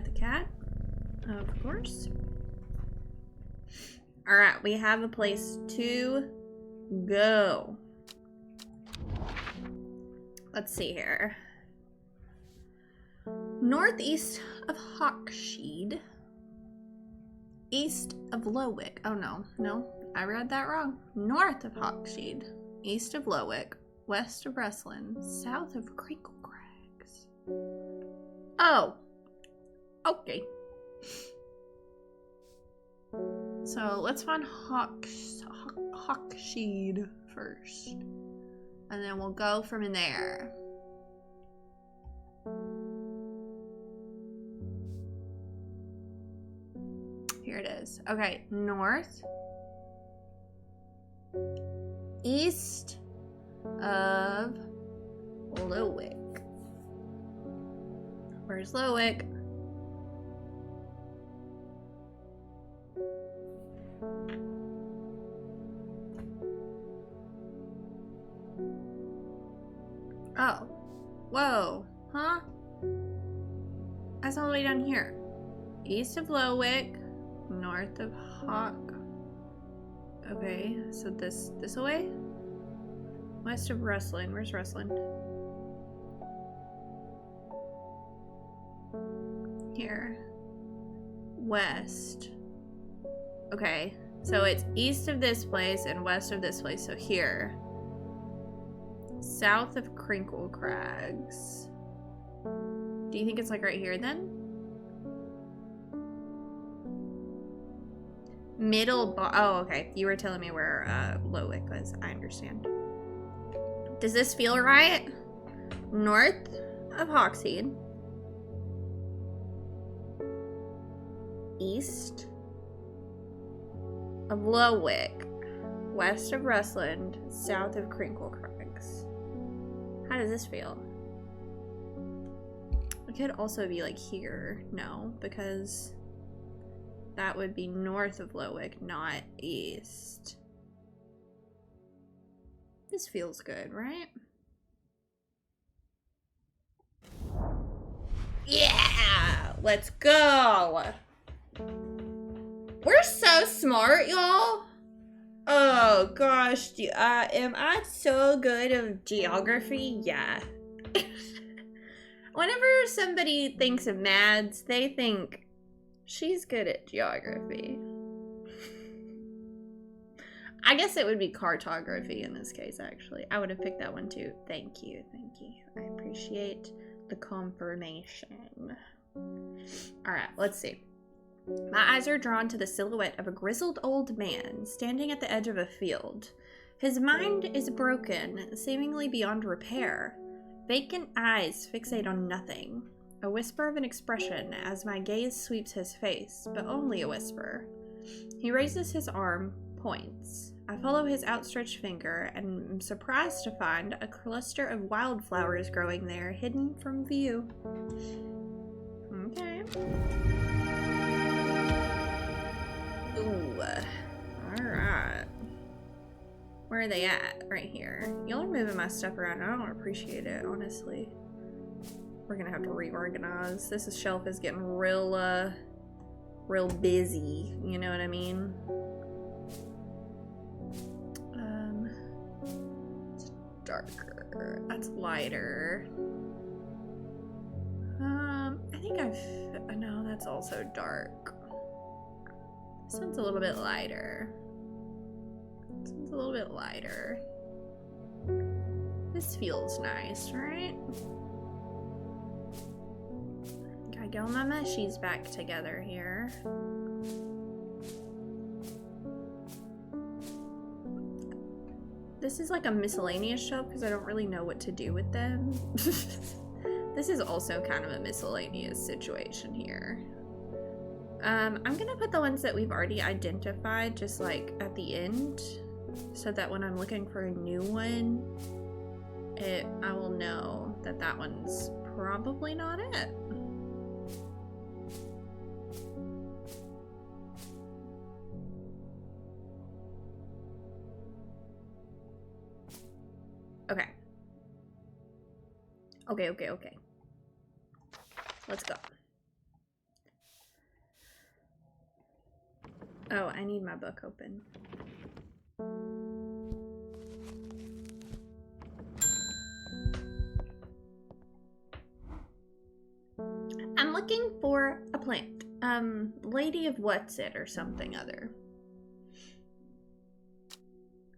Pet the cat, of course. All right, we have a place to go. Let's see here. Northeast of Hawksheed. East of Lowick. Oh no, I read that wrong. North of Hawksheed. East of Lowick. West of Breslin. South of Crinkle Crags. Oh. Okay. So let's find Hawksheed first. And then we'll go from there. Here it is. Okay, north. East of Lowick. Where's Lowick? Oh. Whoa. Huh? That's all the way down here. East of Lowick. North of Hawk. Okay, so this away? West of Breslin. Where's Breslin? Here. West. Okay, so it's east of this place and west of this place, so here. South of Crinkle Crags. Do you think it's like right here then? Oh, okay. You were telling me where Lowick was. I understand. Does this feel right? North of Hawksheed. East of Lowick. West of Rustland. South of Crinkle Crags. How does this feel? It could also be like here. No, because that would be north of Lowick, not east. This feels good, right? Yeah! Let's go! We're so smart, y'all! Oh gosh, am I so good at geography? Yeah. Whenever somebody thinks of Mads, they think she's good at geography. I guess it would be cartography in this case, actually. I would have picked that one too. Thank you, thank you. I appreciate the confirmation. Alright, let's see. My eyes are drawn to the silhouette of a grizzled old man standing at the edge of a field. His mind is broken, seemingly beyond repair. Vacant eyes fixate on nothing. A whisper of an expression as my gaze sweeps his face, but only a whisper. He raises his arm, points. I follow his outstretched finger and am surprised to find a cluster of wildflowers growing there, hidden from view. Okay. Ooh. Alright. Where are they at? Right here. Y'all are moving my stuff around. I don't appreciate it, honestly. We're gonna have to reorganize. This shelf is getting real busy. You know what I mean? It's darker. That's lighter. I think no, that's also dark. This one's a little bit lighter. This one's a little bit lighter. This feels nice, right? Gotta get all my meshies back together here. This is like a miscellaneous shelf because I don't really know what to do with them. This is also kind of a miscellaneous situation here. I'm gonna put the ones that we've already identified just like at the end so that when I'm looking for a new one, I will know that that one's probably not it. Okay. Okay. Let's go. Oh, I need my book open. I'm looking for a plant. Lady of What's It or something other.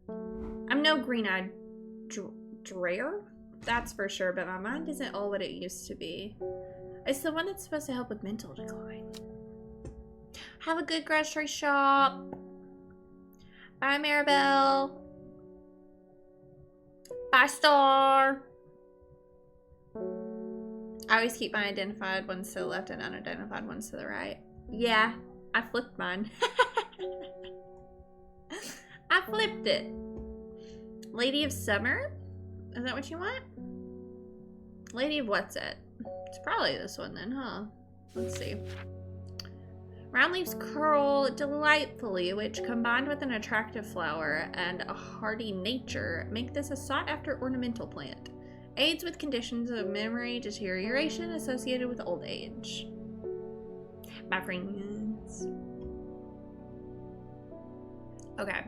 I'm no green-eyed dreyer, that's for sure, but my mind isn't all what it used to be. It's the one that's supposed to help with mental decline. Have a good grocery shop. Bye, Maribel. Bye, Star. I always keep my identified ones to the left and unidentified ones to the right. Yeah, I flipped mine. I flipped it. Lady of Summer? Is that what you want? Lady of What's It? It's probably this one then, huh? Let's see. Round leaves curl delightfully, which combined with an attractive flower and a hardy nature make this a sought-after ornamental plant. Aids with conditions of memory deterioration associated with old age. My friends. Okay.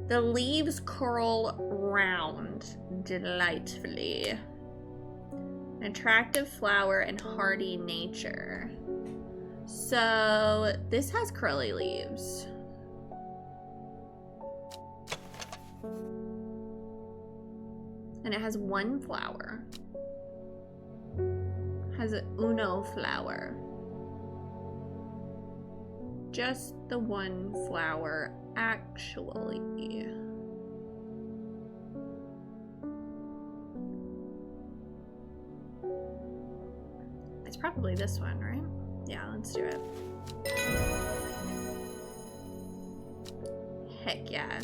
The leaves curl round delightfully. An attractive flower and hardy nature. So this has curly leaves. And it has one flower. Has an uno flower. Just the one flower, actually. It's probably this one, right? Yeah, let's do it. Heck yeah.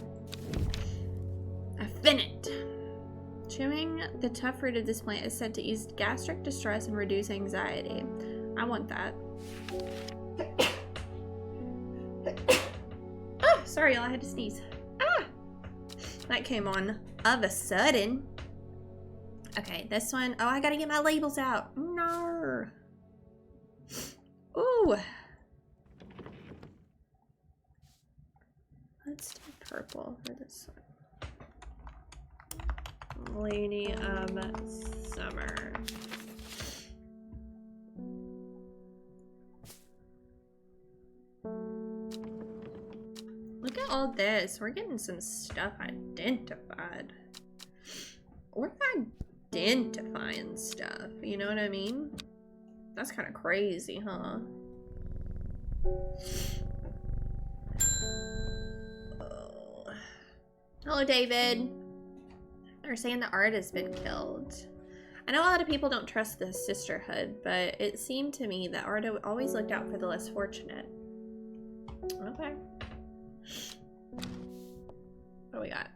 I fin it. Chewing the tough fruit of this plant is said to ease gastric distress and reduce anxiety. I want that. Oh, sorry, y'all. I had to sneeze. Ah! That came on of a sudden. Okay, this one. Oh, I gotta get my labels out. No. Ooh. Let's do purple for this one. Lady of Summer. Look at all this. We're getting some stuff identified. We're identifying stuff. You know what I mean? That's kind of crazy, huh? Oh. Hello, David. They're saying the art has been killed. I know a lot of people don't trust the sisterhood, but it seemed to me that art always looked out for the less fortunate. Okay. What do we got?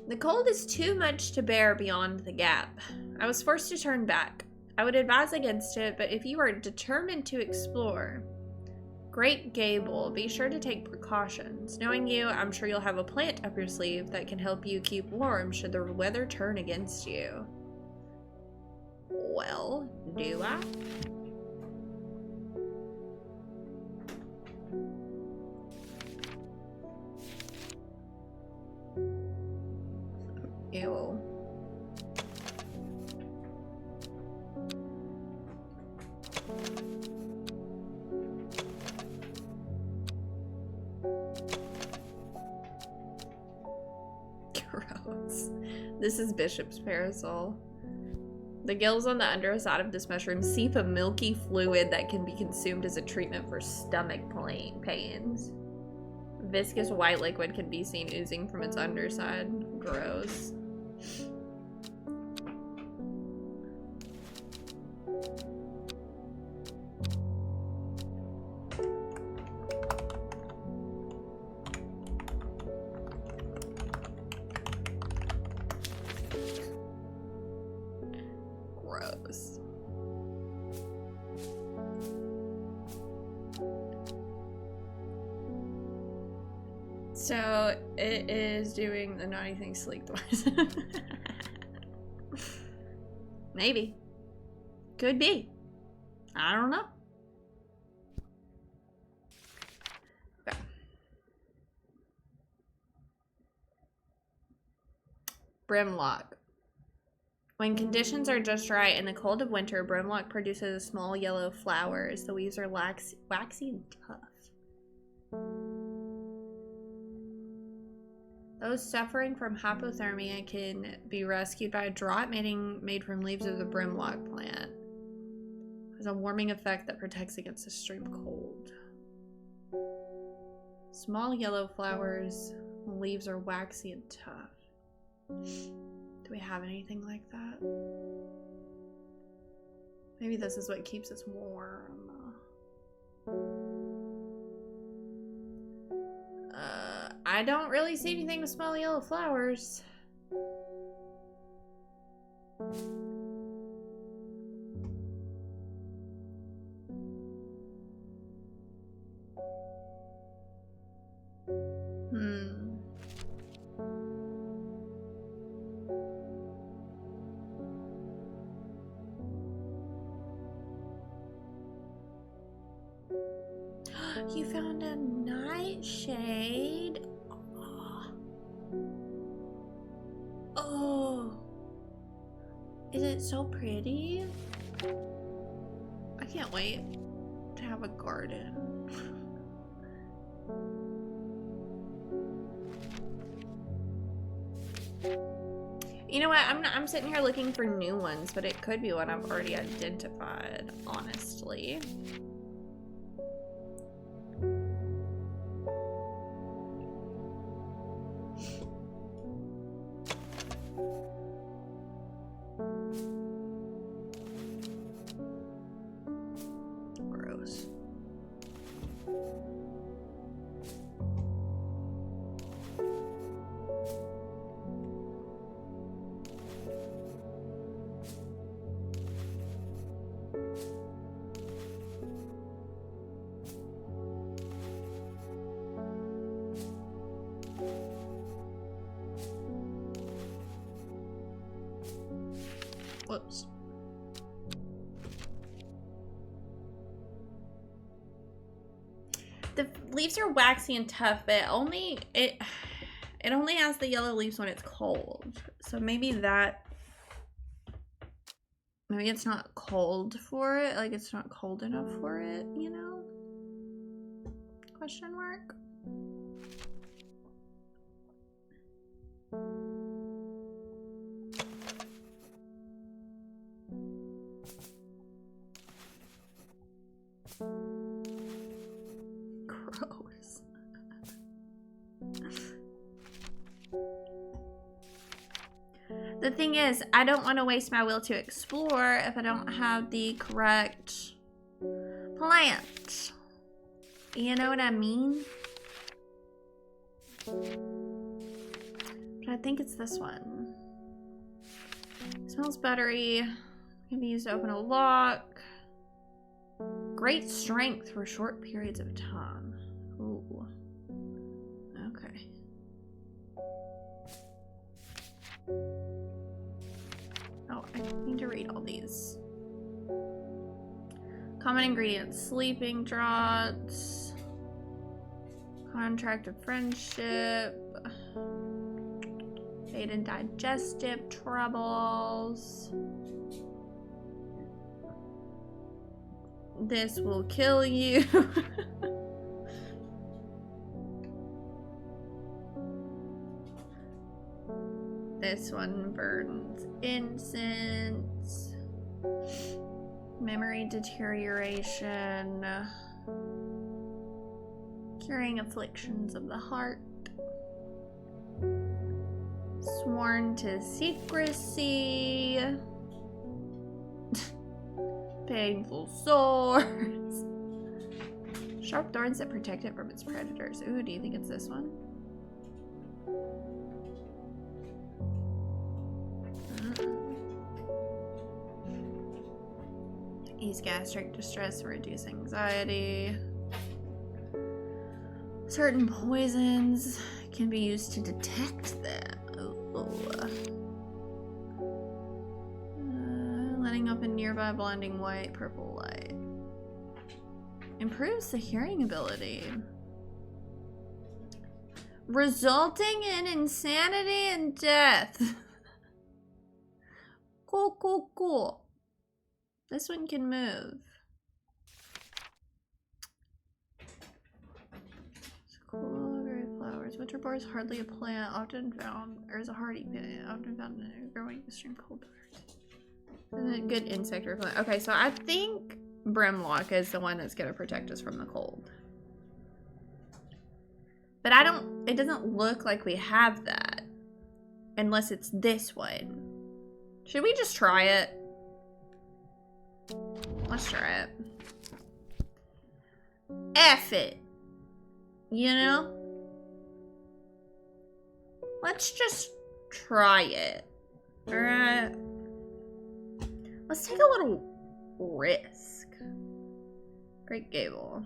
The cold is too much to bear beyond the gap. I was forced to turn back. I would advise against it, but if you are determined to explore Great Gable, be sure to take precautions. Knowing you, I'm sure you'll have a plant up your sleeve that can help you keep warm should the weather turn against you. Well, do I? Ew. Gross. This is Bishop's parasol. The gills on the underside of this mushroom seep a milky fluid that can be consumed as a treatment for stomach pains. Viscous white liquid can be seen oozing from its underside. Gross. Gross. So it is doing the naughty thing sleep-wise. Maybe. Could be. I don't know. Brimlock. When conditions are just right in the cold of winter, brimlock produces small yellow flowers. The leaves are waxy and tough. Those suffering from hypothermia can be rescued by a draught made from leaves of the brimlock plant. It has a warming effect that protects against extreme cold. Small yellow flowers, the leaves are waxy and tough. Do we have anything like that? Maybe this is what keeps us warm. I don't really see anything with small yellow flowers. You found a nightshade. Oh. Is it so pretty? I can't wait to have a garden. You know what? I'm sitting here looking for new ones, but it could be what I've already identified, honestly. Gross. Whoops. The leaves are waxy and tough, but it only has the yellow leaves when it's cold. So maybe it's not cold for it. Like it's not cold enough for it, you know? Question mark. Gross. The thing is, I don't want to waste my will to explore if I don't have the correct plant. You know what I mean? But I think it's this one. It smells buttery. Can be used to open a lock. Great strength for short periods of time. Ooh. Okay. Oh, I need to read all these. Common ingredients: sleeping draughts, contract of friendship, aid in digestive troubles. This will kill you. This one burns incense. Memory deterioration. Curing afflictions of the heart. Sworn to secrecy. Painful sores. Sharp thorns that protect it from its predators. Ooh, do you think it's this one? Ease gastric distress and reduce anxiety. Certain poisons can be used to detect them. Letting up a nearby blinding white, purple light. Improves the hearing ability. Resulting in insanity and death. Cool, cool, cool. This one can move. Cool, very flowers. Winter boar is hardly a plant, often found, or is a hardy plant, often found in a growing extreme cold parts. And a good insect repellent. Okay, so I think Brimlock is the one that's going to protect us from the cold. But it doesn't look like we have that. Unless it's this one. Should we just try it? Let's try it. F it. You know? Let's just try it. Alright. Let's take a little risk. Great Gable.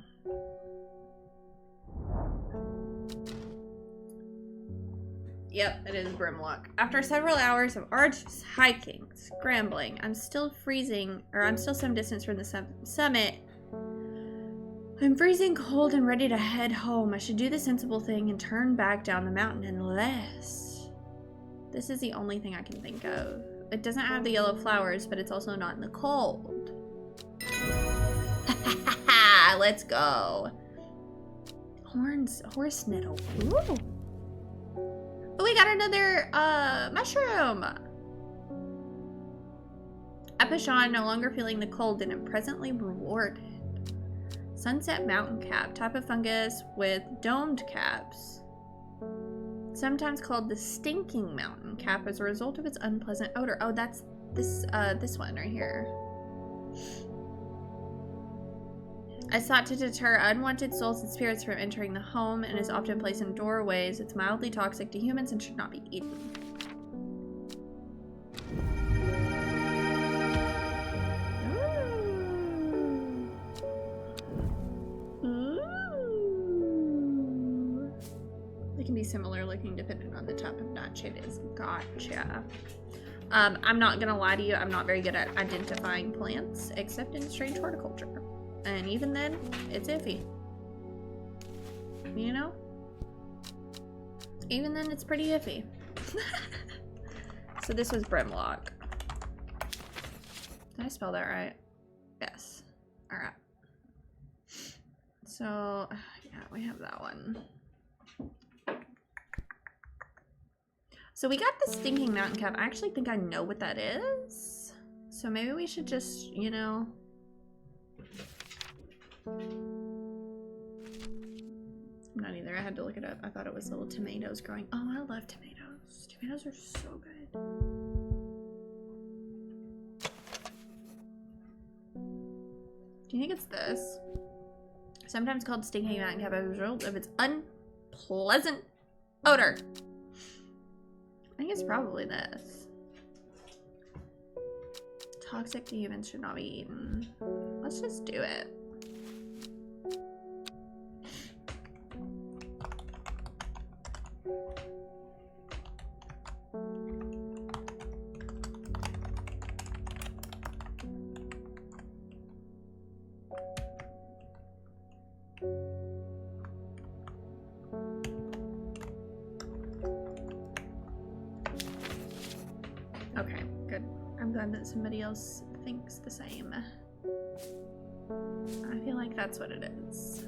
Yep, it is Brimlock. After several hours of arduous hiking, scrambling, I'm still some distance from the summit. I'm freezing cold and ready to head home. I should do the sensible thing and turn back down the mountain unless... This is the only thing I can think of. It doesn't have the yellow flowers, but it's also not in the cold. Let's go. Horse nettle. Ooh. Oh, we got another mushroom. I push on, no longer feeling the cold, and am presently rewarded. Sunset mountain cap, type of fungus with domed caps. Sometimes called the stinking mountain cap as a result of its unpleasant odor. Oh, that's this one right here. I sought to deter unwanted souls and spirits from entering the home and is often placed in doorways. It's mildly toxic to humans and should not be eaten. Ooh. They can be similar looking depending on the type of notch it is. Gotcha. I'm not gonna lie to you, I'm not very good at identifying plants except in strange horticulture. And even then, it's iffy. You know? Even then, it's pretty iffy. So this was Brimlock. Did I spell that right? Yes. Alright. So, yeah, we have that one. So we got the stinking mountain cap. I actually think I know what that is. So maybe we should just, you know... I'm not either. I had to look it up. I thought it was little tomatoes growing. Oh, I love tomatoes. Tomatoes are so good. Do you think it's this? Sometimes called stinking mountain cap as a result of its unpleasant odor. I think it's probably this. Toxic to humans, should not be eaten. Let's just do it. Okay, good. I'm glad that somebody else thinks the same. I feel like that's what it is.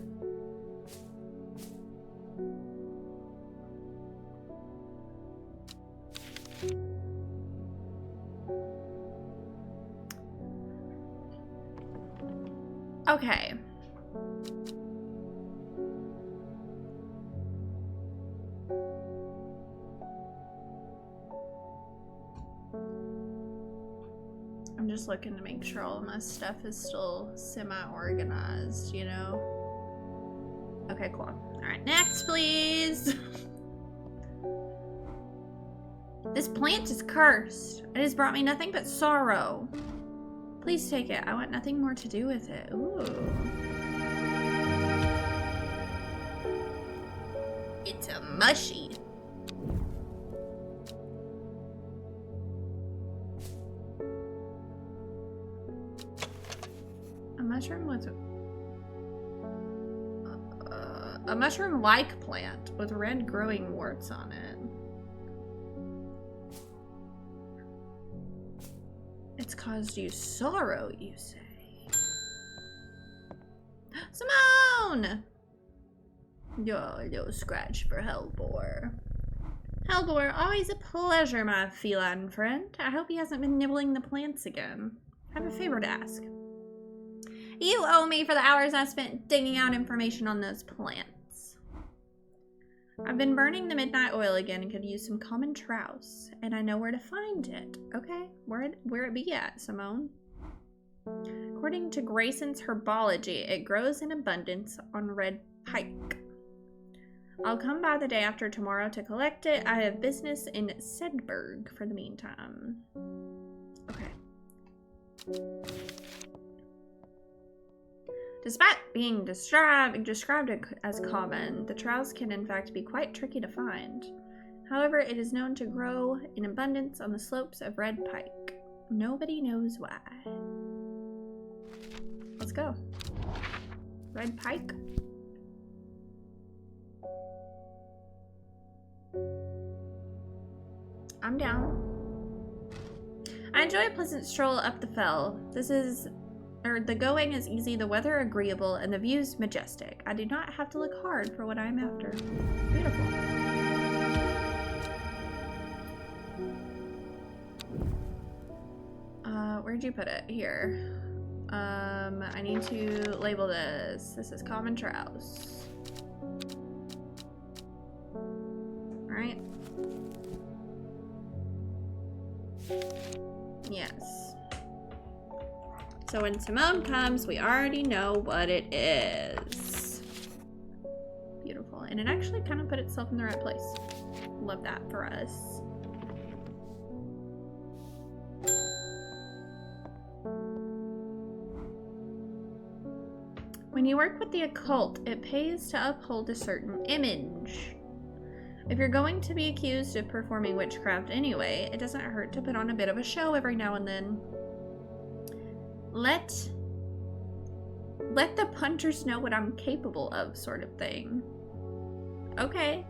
Okay. I'm just looking to make sure all of my stuff is still semi-organized, you know? Okay, cool. Alright, next, please! This plant is cursed. It has brought me nothing but sorrow. Please take it. I want nothing more to do with it. Ooh. It's a mushy. A mushroom with a mushroom-like plant with red growing warts on it. It's caused you sorrow, you say. Simone! Your little scratch for Hellbore. Hellbore, always a pleasure, my feline friend. I hope he hasn't been nibbling the plants again. I have a favor to ask. You owe me for the hours I spent digging out information on those plants. I've been burning the midnight oil again and could use some common trouse, and I know where to find it. Okay, where it be at, Simone? According to Grayson's herbology, it grows in abundance on red pike. I'll come by the day after tomorrow to collect it. I have business in Sedberg for the meantime. Okay. Despite being described as common, the trouse can in fact be quite tricky to find. However, it is known to grow in abundance on the slopes of red pike. Nobody knows why. Let's go. Red pike. I'm down. I enjoy a pleasant stroll up the fell. The going is easy, the weather agreeable, and the views majestic. I do not have to look hard for what I am after. Beautiful. Where'd you put it? Here. I need to label this. This is common trouse. Right? Yes. So when Simone comes, we already know what it is. Beautiful. And it actually kind of put itself in the right place. Love that for us. When you work with the occult, it pays to uphold a certain image. If you're going to be accused of performing witchcraft anyway, it doesn't hurt to put on a bit of a show every now and then. Let the punters know what I'm capable of, sort of thing. Okay.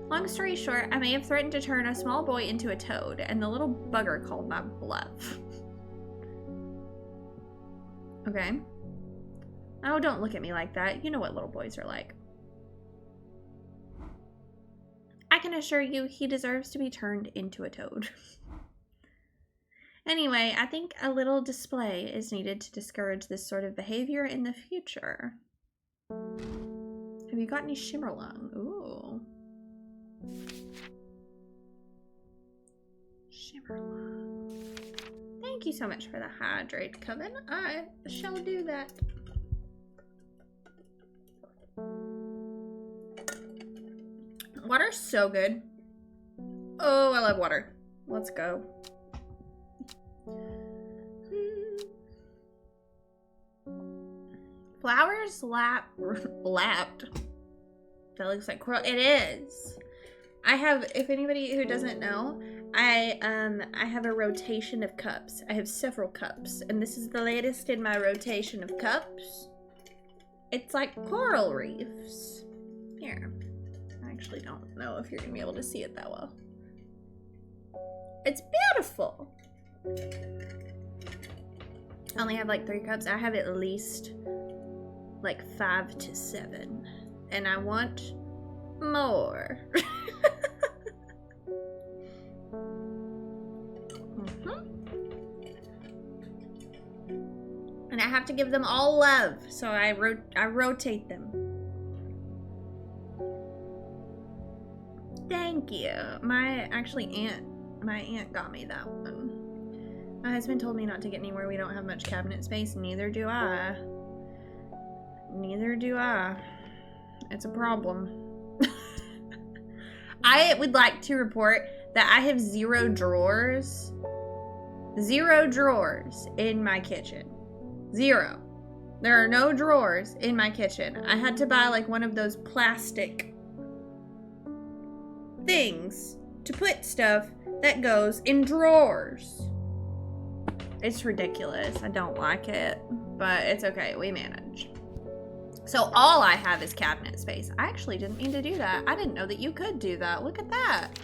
Long story short, I may have threatened to turn a small boy into a toad, and the little bugger called my bluff. Okay. Oh, don't look at me like that. You know what little boys are like. I can assure you he deserves to be turned into a toad. Anyway, I think a little display is needed to discourage this sort of behavior in the future. Have you got any Shimmerlung? Ooh. Shimmerlung. Thank you so much for the hydrate, Coven. I shall do that. Water's so good. Oh, I love water. Let's go. Flowers lapped. That looks like coral. It is. I have, if anybody who doesn't know, I have a rotation of cups. I have several cups, and this is the latest in my rotation of cups. It's like coral reefs. Here. I actually don't know if you're gonna be able to see it that well. It's beautiful. I only have like 3 cups. I have at least like 5 to 7, and I want more. And I have to give them all love, so I rotate them. Thank you. My aunt got me that one. My husband told me not to get anywhere we don't have much cabinet space, and neither do I. Neither do I. It's a problem. I would like to report that I have 0 drawers. 0 drawers in my kitchen. 0. There are no drawers in my kitchen. I had to buy like one of those plastic things to put stuff that goes in drawers. It's ridiculous. I don't like it, but it's okay. We manage. So all I have is cabinet space. I actually didn't mean to do that. I didn't know that you could do that. Look at that.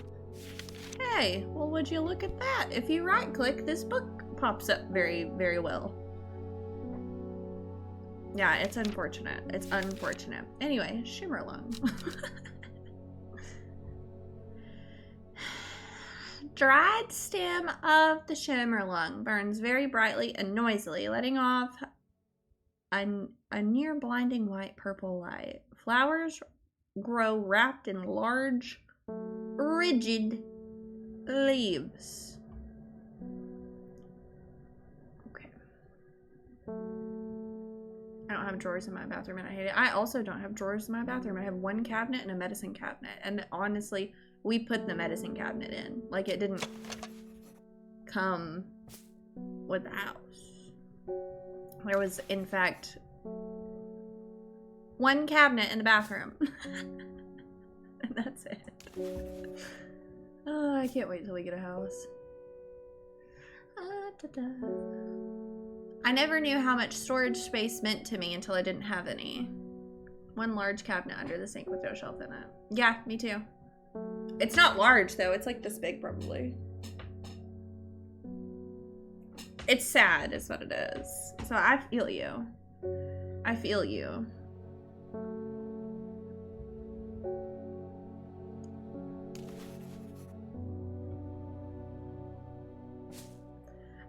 Hey, well, would you look at that? If you right-click this pops up very, very well. Yeah, it's unfortunate. It's unfortunate. Anyway, shimmer lung. Dried stem of the shimmer lung burns very brightly and noisily, letting off a near blinding white purple light. Flowers grow wrapped in large, rigid leaves. Okay. I don't have drawers in my bathroom and I hate it. I also don't have drawers in my bathroom. I have one cabinet and a medicine cabinet. And honestly, we put the medicine cabinet in. Like, it didn't come with the house. There was, in fact, one cabinet in the bathroom. And that's it. Oh, I can't wait till we get a house. I never knew how much storage space meant to me until I didn't have any. One large cabinet under the sink with no shelf in it. Yeah, me too. It's not large though, it's like this big probably. It's sad is what it is. So I feel you. I feel you.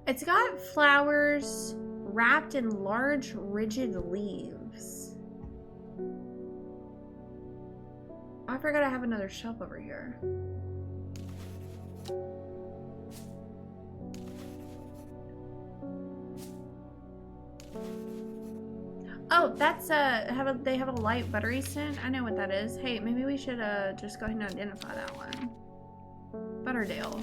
It's got flowers wrapped in large, rigid leaves. Oh, I forgot I have another shelf over here. Oh, that's they have a light buttery scent. I know what that is. Hey, maybe we should just go ahead and identify that one. Butterdale.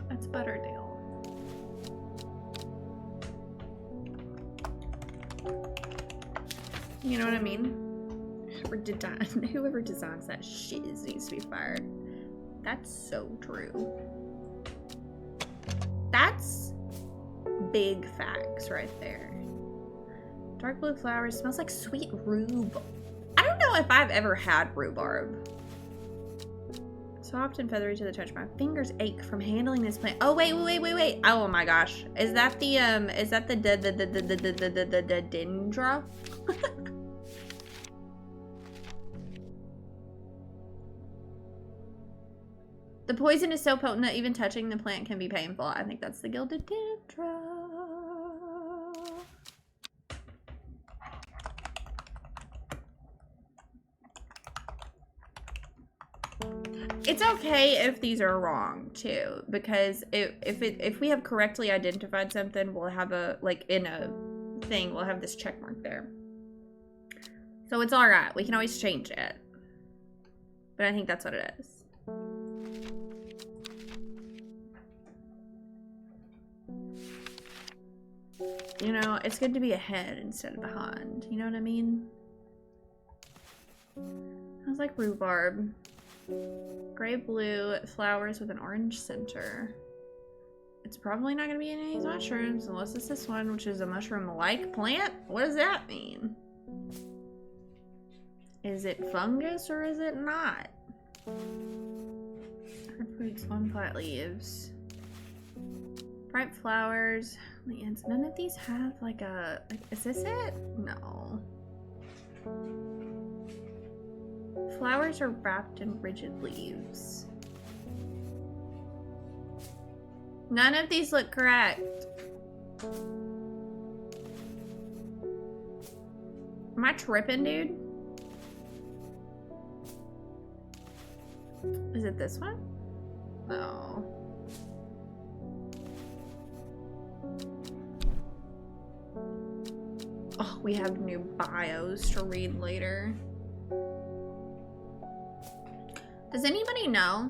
That's Butterdale. You know what I mean? Whoever designs that shit needs to be fired. That's so true. That's big facts right there. Dark blue flowers, smells like sweet rhubarb. I don't know if I've ever had rhubarb. Soft and feathery to the touch. My fingers ache from handling this plant. Oh wait. Oh my gosh. Is that the dendra? The poison is so potent that even touching the plant can be painful. I think that's the gilded dendra. It's okay if these are wrong too, because if we have correctly identified something, we'll have a, like in a thing, we'll have this check mark there. So it's all right. We can always change it. But I think that's what it is. You know, it's good to be ahead instead of behind. You know what I mean? Sounds like rhubarb. Gray blue flowers with an orange center. It's probably not going to be any of these mushrooms unless it's this one, which is a mushroom-like plant. What does that mean? Is it fungus or is it not? Hard fruits, long flat leaves. Bright flowers. None of these have like a, is this it? No. Flowers are wrapped in rigid leaves. None of these look correct. Am I tripping, dude? Is it this one? No. Oh, we have new bios to read later. Does anybody know?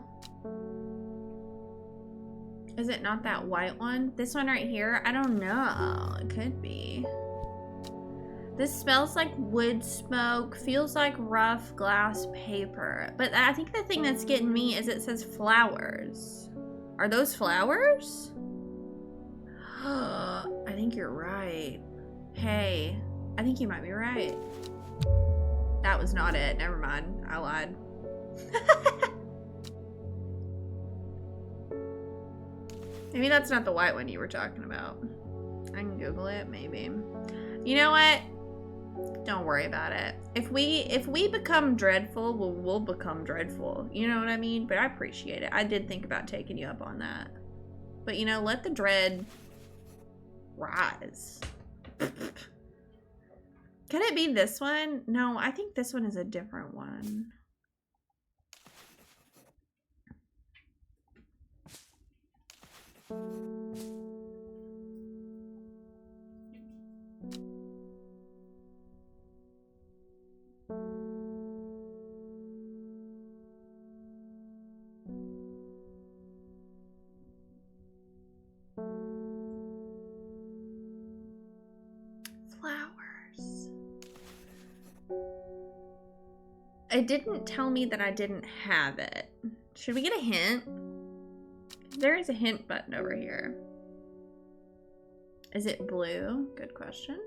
Is it not that white one? This one right here? I don't know. It could be. This smells like wood smoke. Feels like rough glass paper. But I think the thing that's getting me is it says flowers. Are those flowers? I think you're right. Hey, I think you might be right. That was not it. Never mind. I lied. Maybe that's not the white one you were talking about. I can Google it, maybe. You know what? Don't worry about it. If we become dreadful, we'll become dreadful. You know what I mean? But I appreciate it. I did think about taking you up on that. But you know, let the dread rise. Can it be this one? No, I think this one is a different one. Flowers. It didn't tell me that I didn't have it. Should we get a hint? There is a hint button over here. Is it blue? Good question.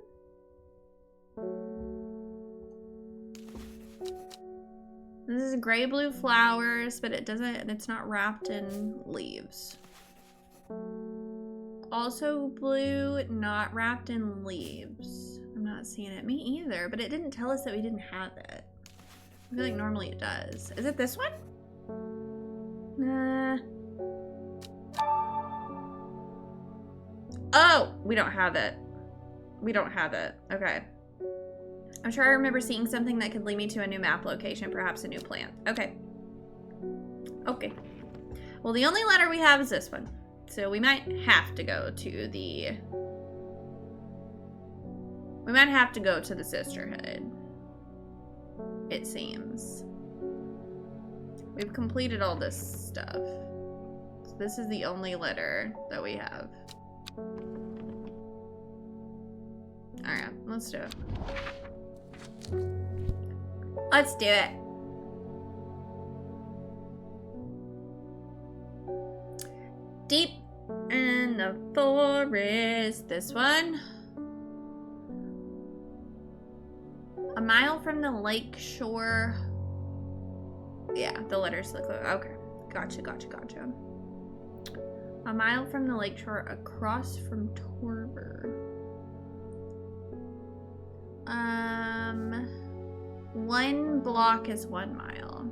This is gray blue flowers, but it's not wrapped in leaves. Also blue, not wrapped in leaves. I'm not seeing it. Me either, but it didn't tell us that we didn't have it. I feel like normally it does. Is it this one? Nah. Oh, we don't have it. We don't have it. Okay. I'm sure I remember seeing something that could lead me to a new map location, perhaps a new plant. Okay. Okay. Well, the only letter we have is this one. So we might have to go to the... We might have to go to the sisterhood. It seems. We've completed all this stuff. So this is the only letter that we have. Alright, let's do it. Let's do it. Deep in the forest. This one. A mile from the lake shore. Yeah, the letters look like, okay. Gotcha. A mile from the lake shore across from Torber. 1 block is 1 mile.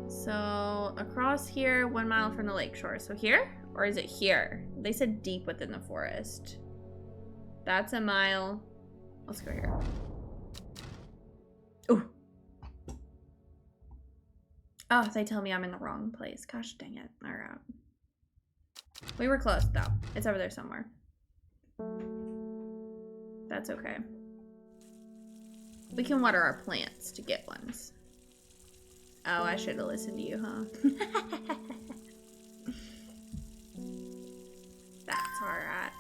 So across here, 1 mile from the lake shore. So here? Or is it here? They said deep within the forest. That's a mile. Let's go here. Ooh. Oh, they tell me I'm in the wrong place. Gosh dang it. Alright. We were close though. It's over there somewhere. That's okay. We can water our plants to get ones. Oh, I should have listened to you, huh? That's alright.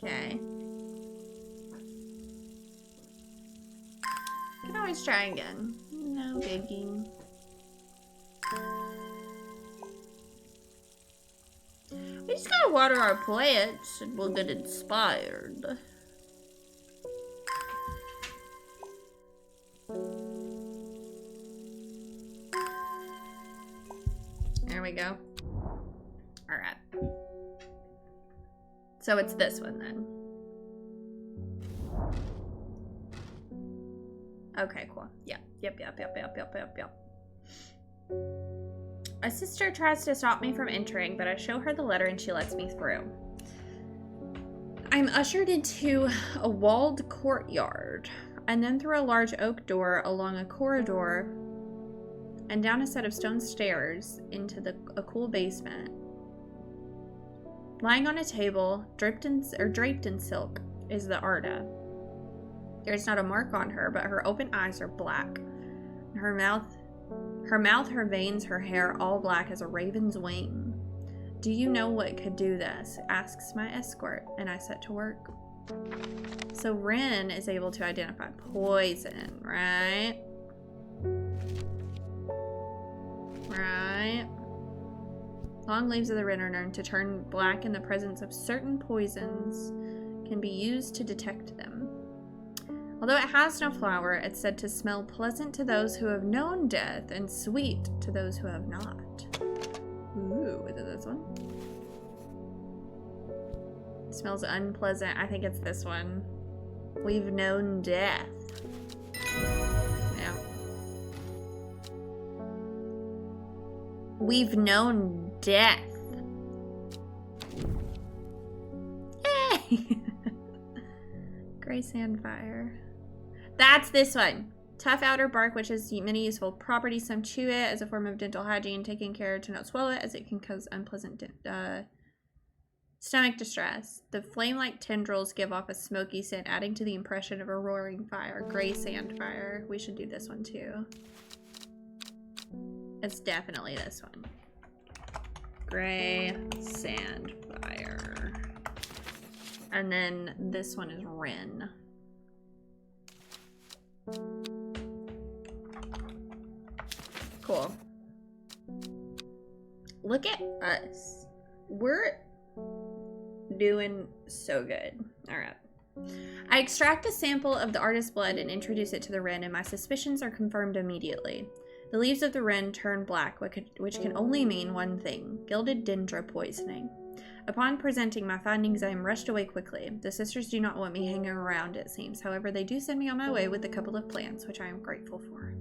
Okay. Can always try again. No biggie. We just gotta water our plants and we'll get inspired. There we go. Alright. So it's this one then. Okay, cool. Yeah. Yep. A sister tries to stop me from entering, but I show her the letter and she lets me through. I'm ushered into a walled courtyard, and then through a large oak door along a corridor, and down a set of stone stairs into a cool basement. Lying on a table, draped in silk, is the Arda. There's not a mark on her, but her open eyes are black. Her mouth, her veins, her hair, all black as a raven's wing. Do you know what could do this? Asks my escort, and I set to work. So Ren is able to identify poison, right? Right. Long leaves of the Ren are known to turn black in the presence of certain poisons, can be used to detect them. Although it has no flower, it's said to smell pleasant to those who have known death and sweet to those who have not. Ooh, is it this one? It smells unpleasant. I think it's this one. We've known death. Yeah. We've known death. Hey! Gray sandfire. That's this one. Tough outer bark, which has many useful properties. Some chew it as a form of dental hygiene, taking care to not swallow it, as it can cause unpleasant stomach distress. The flame-like tendrils give off a smoky scent, adding to the impression of a roaring fire. Gray sandfire. We should do this one too. It's definitely this one. Gray sandfire. And then this one is wren. Cool. Look at us. We're doing so good. All right. I extract a sample of the artist's blood and introduce it to the wren, and my suspicions are confirmed immediately. The leaves of the wren turn black, which can only mean one thing: gilded dendra poisoning. Upon presenting my findings, I am rushed away quickly. The sisters do not want me hanging around, it seems. However, they do send me on my way with a couple of plants, which I am grateful for.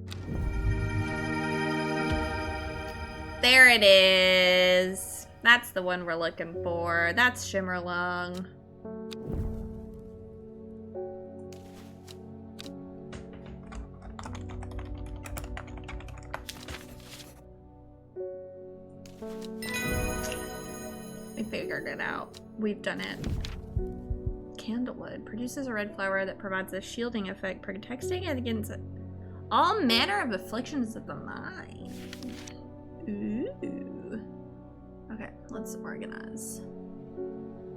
There it is. That's the one we're looking for. That's Shimmerlung. We figured it out. We've done it. Candlewood produces a red flower that provides a shielding effect, protecting against all manner of afflictions of the mind. Ooh. Okay, let's organize.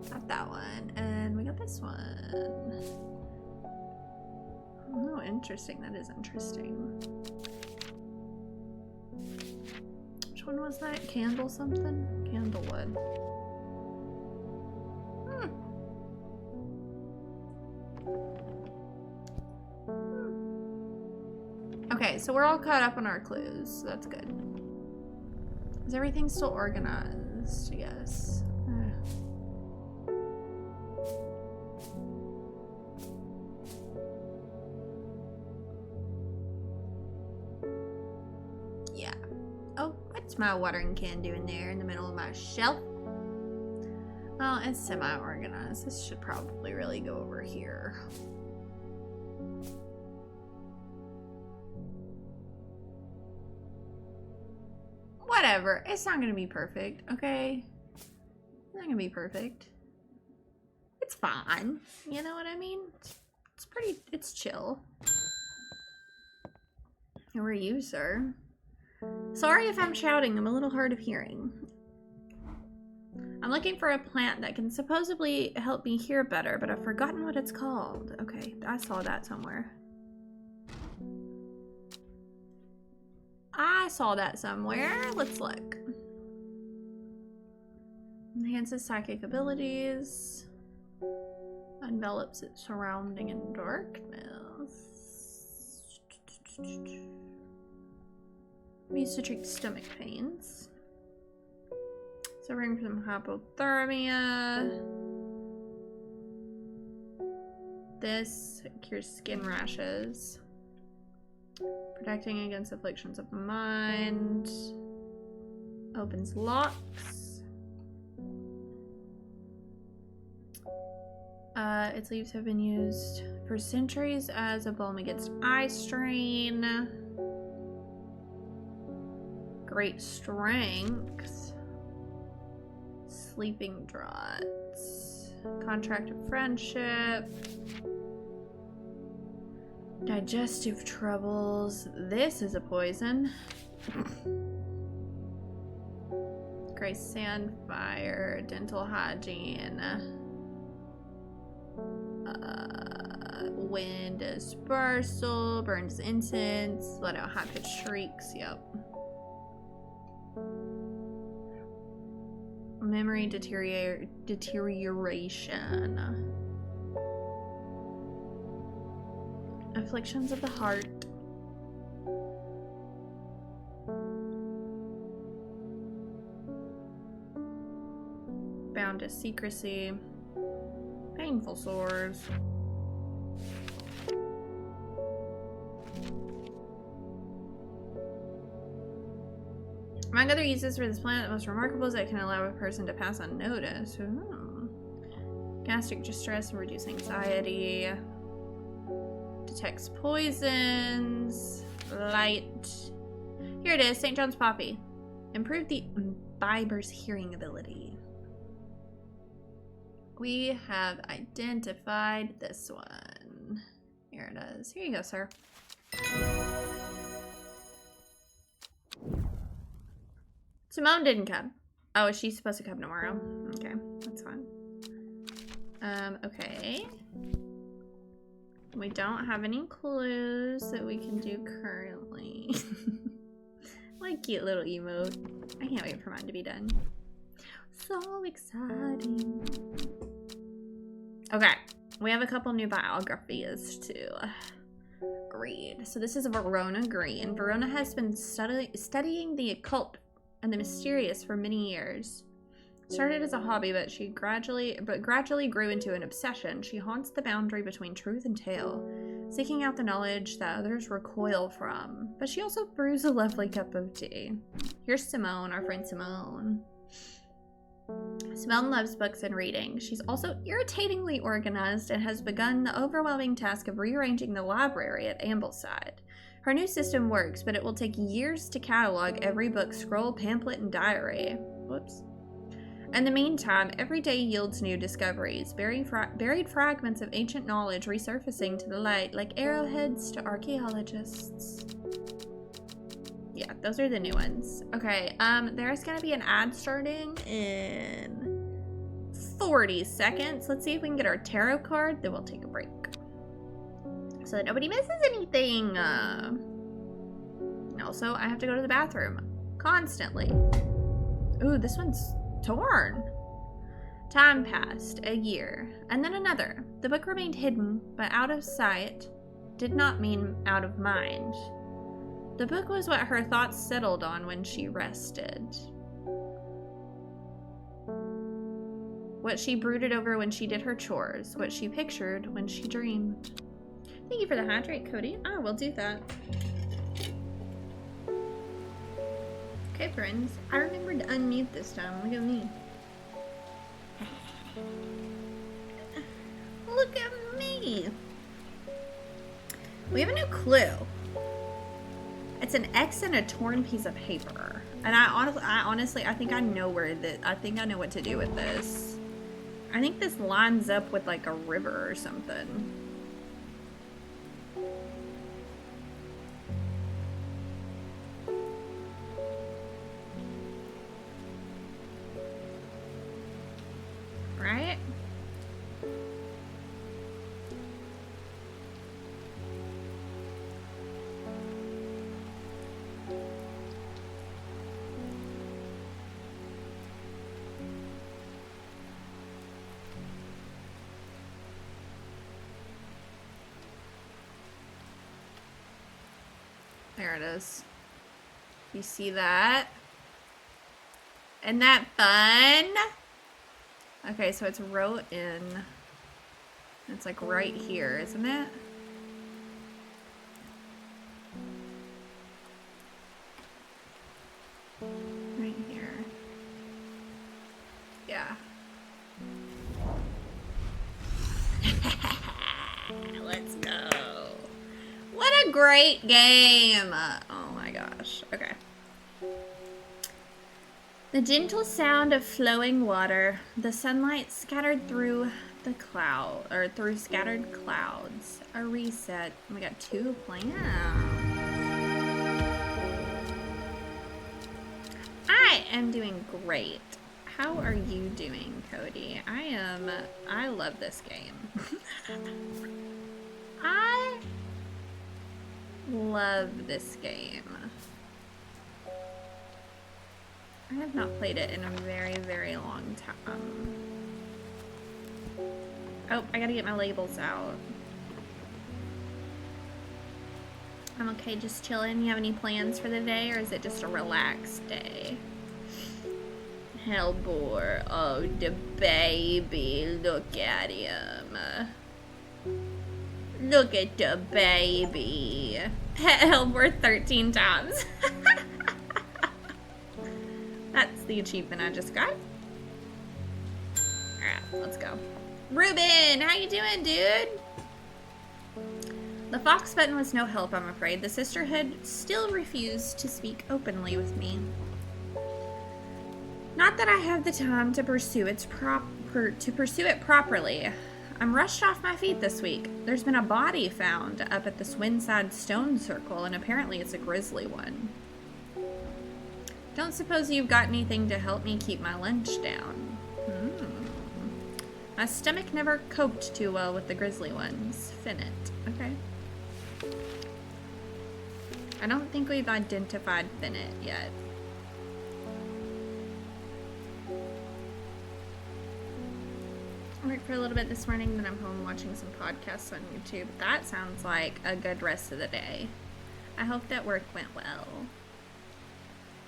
Got that one, and we got this one. Oh, interesting. That is interesting. Which one was that? Candle something? Candlewood. Okay, so we're all caught up on our clues, so that's good. Is everything still organized? Yes. Yeah. Oh, what's my watering can doing there in the middle of my shelf? Well, it's semi-organized. This should probably really go over here. Whatever. It's not gonna be perfect, okay? It's not gonna be perfect. It's fine. You know what I mean? It's chill. Who are you, sir? Sorry if I'm shouting. I'm a little hard of hearing. I'm looking for a plant that can supposedly help me hear better, but I've forgotten what it's called. Okay, I saw that somewhere. I saw that somewhere. Let's look. Enhances psychic abilities. Envelops its surrounding in darkness. Used to treat stomach pains. Suffering from hypothermia. This cures skin rashes. Protecting against afflictions of the mind. Opens locks. Its leaves have been used for centuries as a balm against eye strain. Great strength. Sleeping draughts. Contract of friendship. Digestive troubles. This is a poison. Gray sandfire. Dental hygiene. Wind dispersal. Burns incense. Let out high-pitched shrieks. Yep. Memory deterioration. Afflictions of the heart. to secrecy. Painful sores. Among other uses for this plant, the most remarkable is that it can allow a person to pass unnoticed. Gastric distress and reduce anxiety. Detects poisons. Light. Here it is, St. John's Poppy. Improve the imbiber's hearing ability. We have identified this one. Here it is. Here you go, sir. Simone didn't come. Oh, is she supposed to come tomorrow? Okay, that's fine. Okay. We don't have any clues that we can do currently. Like cute little emote. I can't wait for mine to be done. So exciting. Okay, we have a couple new biographies to read. So this is Verona Green. Verona has been studying the occult and the mysterious for many years. Started as a hobby, but gradually grew into an obsession. She haunts the boundary between truth and tale, seeking out the knowledge that others recoil from. But she also brews a lovely cup of tea. Here's Simone, our friend Simone. Simone loves books and reading. She's also irritatingly organized and has begun the overwhelming task of rearranging the library at Ambleside. Her new system works, but it will take years to catalog every book, scroll, pamphlet, and diary. Whoops. In the meantime, every day yields new discoveries, buried fragments of ancient knowledge resurfacing to the light like arrowheads to archaeologists. Yeah, those are the new ones. Okay, there's gonna be an ad starting in 40 seconds. Let's see if we can get our tarot card, then we'll take a break. So that nobody misses anything. And also, I have to go to the bathroom constantly. Ooh, this one's torn. Time passed, a year, and then another. The book remained hidden, but out of sight did not mean out of mind. The book was what her thoughts settled on when she rested. What she brooded over when she did her chores. What she pictured when she dreamed. Thank you for the hydrate, Cody. Oh, we'll do that. Okay, friends. I remembered to unmute this time. Look at me. Look at me. We have a new clue. It's an X and a torn piece of paper. And I honestly think I know I know what to do with this. I think this lines up with like a river or something. Right? There it is. You see that? Isn't that fun? Okay, so it's wrote in. It's like right here, isn't it? Right here. Yeah. Let's go. What a great game! Oh my gosh. Okay. The gentle sound of flowing water, the sunlight scattered through the through scattered clouds. A reset. We got 2 plants. I am doing great. How are you doing, Cody? I love this game. I love this game. I have not played it in a very, very long time. Oh, I gotta get my labels out. I'm okay just chilling. You have any plans for the day, or is it just a relaxed day? Hellbore. Oh, the baby. Look at him. Look at the baby. Pet Hellbore 13 times. That's the achievement I just got. Alright, let's go. Ruben, how you doing, dude? The fox button was no help, I'm afraid. The sisterhood still refused to speak openly with me. Not that I have the time to pursue it properly. I'm rushed off my feet this week. There's been a body found up at the Swinside Stone Circle, and apparently it's a grisly one. Don't suppose you've got anything to help me keep my lunch down. My stomach never coped too well with the grisly ones. Finnet. Okay. I don't think we've identified Finnet yet. I worked for a little bit this morning, then I'm home watching some podcasts on YouTube. That sounds like a good rest of the day. I hope that work went well.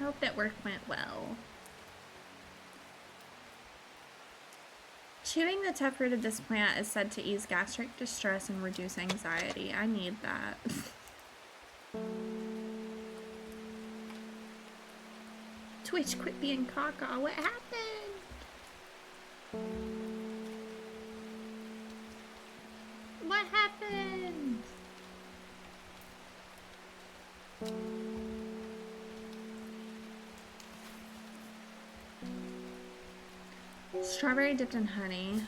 I hope that work went well. Chewing the tough root of this plant is said to ease gastric distress and reduce anxiety. I need that. Twitch, quit being caca. What happened? What happened? Strawberry dipped in honey.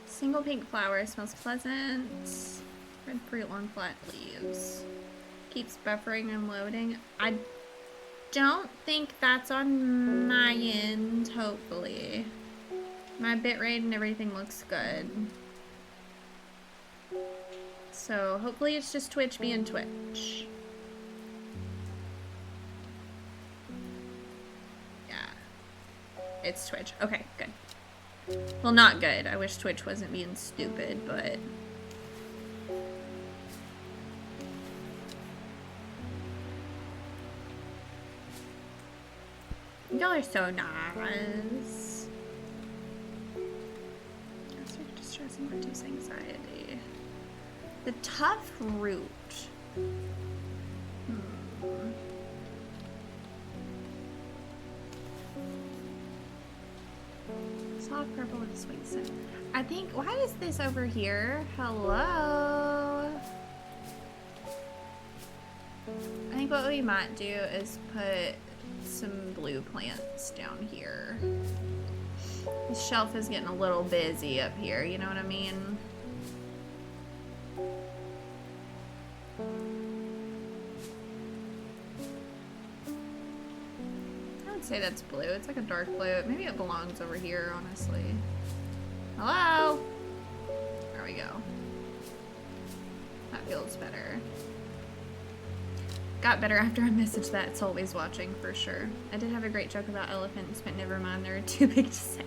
Single pink flower, smells pleasant. Red fruit, long flat leaves. Keeps buffering and loading. I don't think that's on my end, hopefully. My bitrate and everything looks good. So hopefully it's just Twitch being Twitch. It's Twitch. Okay, good. Well, not good. I wish Twitch wasn't being stupid, but... Y'all are so nice. Gastric distress and reduce anxiety. The tough root. Soft purple with sweet scent. I think, why is this over here? Hello? I think what we might do is put some blue plants down here. The shelf is getting a little busy up here, you know what I mean? Say that's blue. It's like a dark blue. Maybe it belongs over here, honestly. Hello? There we go. That feels better. Got better after I messaged that. It's always watching for sure. I did have a great joke about elephants, but never mind. They're too big to say.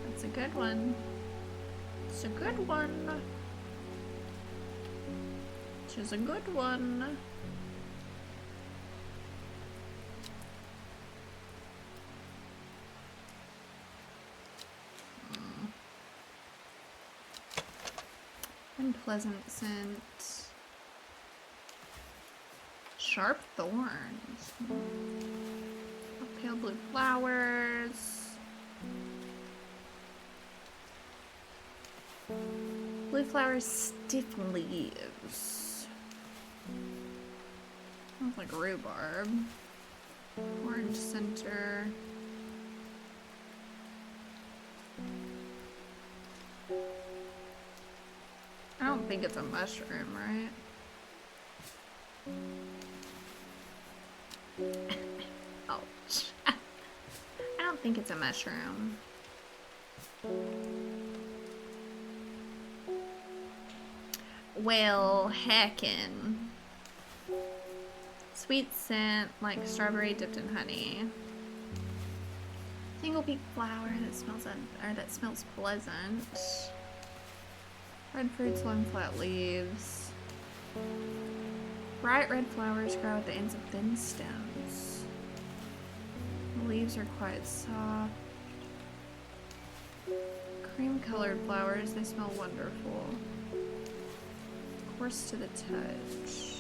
That's a good one. It's a good one. It's a good one. Unpleasant scent. Sharp thorns. Pale blue flowers. Blue flowers, stiff leaves. Sounds like rhubarb. Orange center. I don't think it's a mushroom, right? Ouch. I don't think it's a mushroom. Well, heckin'. Sweet scent, like strawberry dipped in honey. Single peak flower that smells pleasant. Red fruits, long flat leaves. Bright red flowers grow at the ends of thin stems. The leaves are quite soft. Cream-colored flowers, they smell wonderful. Coarse to the touch.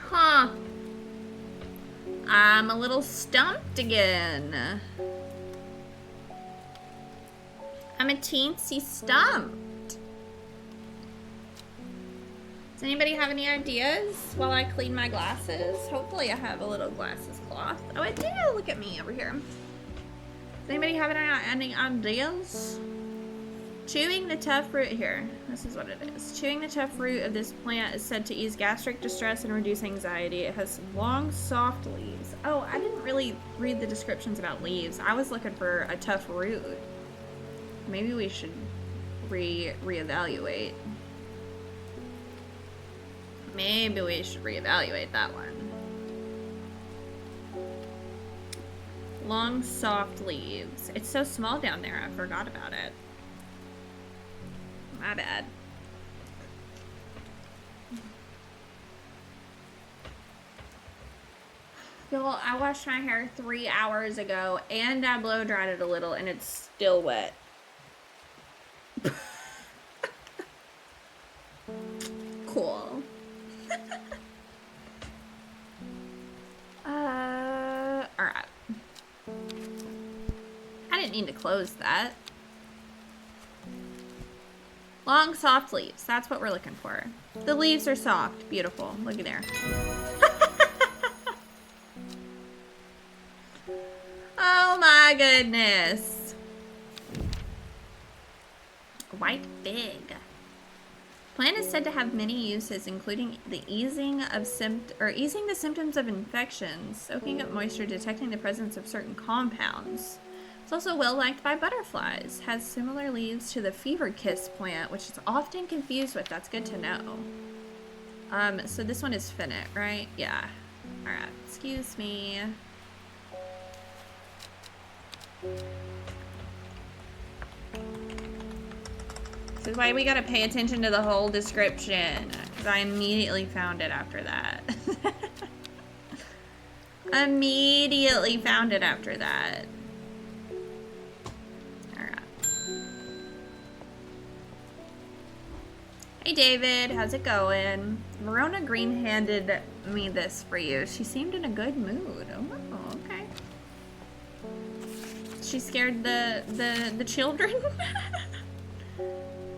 Huh. I'm a little stumped again. I'm a teensy stumped. Does anybody have any ideas while I clean my glasses? Hopefully I have a little glasses cloth. Oh, I do. Look at me over here. Does anybody have any ideas? Chewing the tough root here. This is what it is. Chewing the tough root of this plant is said to ease gastric distress and reduce anxiety. It has long, soft leaves. Oh, I didn't really read the descriptions about leaves. I was looking for a tough root. Maybe we should reevaluate. Maybe we should reevaluate that one. Long, soft leaves. It's so small down there, I forgot about it. My bad. Bill, I washed my hair 3 hours ago and I blow dried it a little and it's still wet. Cool. Alright. I didn't mean to close that. Long, soft leaves. That's what we're looking for. The leaves are soft. Beautiful. Look at there. Oh my goodness. White fig. Plant is said to have many uses, including the easing the symptoms of infections, soaking up moisture, detecting the presence of certain compounds. It's also well liked by butterflies. Has similar leaves to the fever kiss plant, which is often confused with. That's good to know. So this one is finnet, right? Yeah. All right. Excuse me. This is why we gotta pay attention to the whole description, because I immediately found it after that. Immediately found it after that. Alright. Hey David, how's it going? Verona Green handed me this for you. She seemed in a good mood. Oh, okay. She scared the children?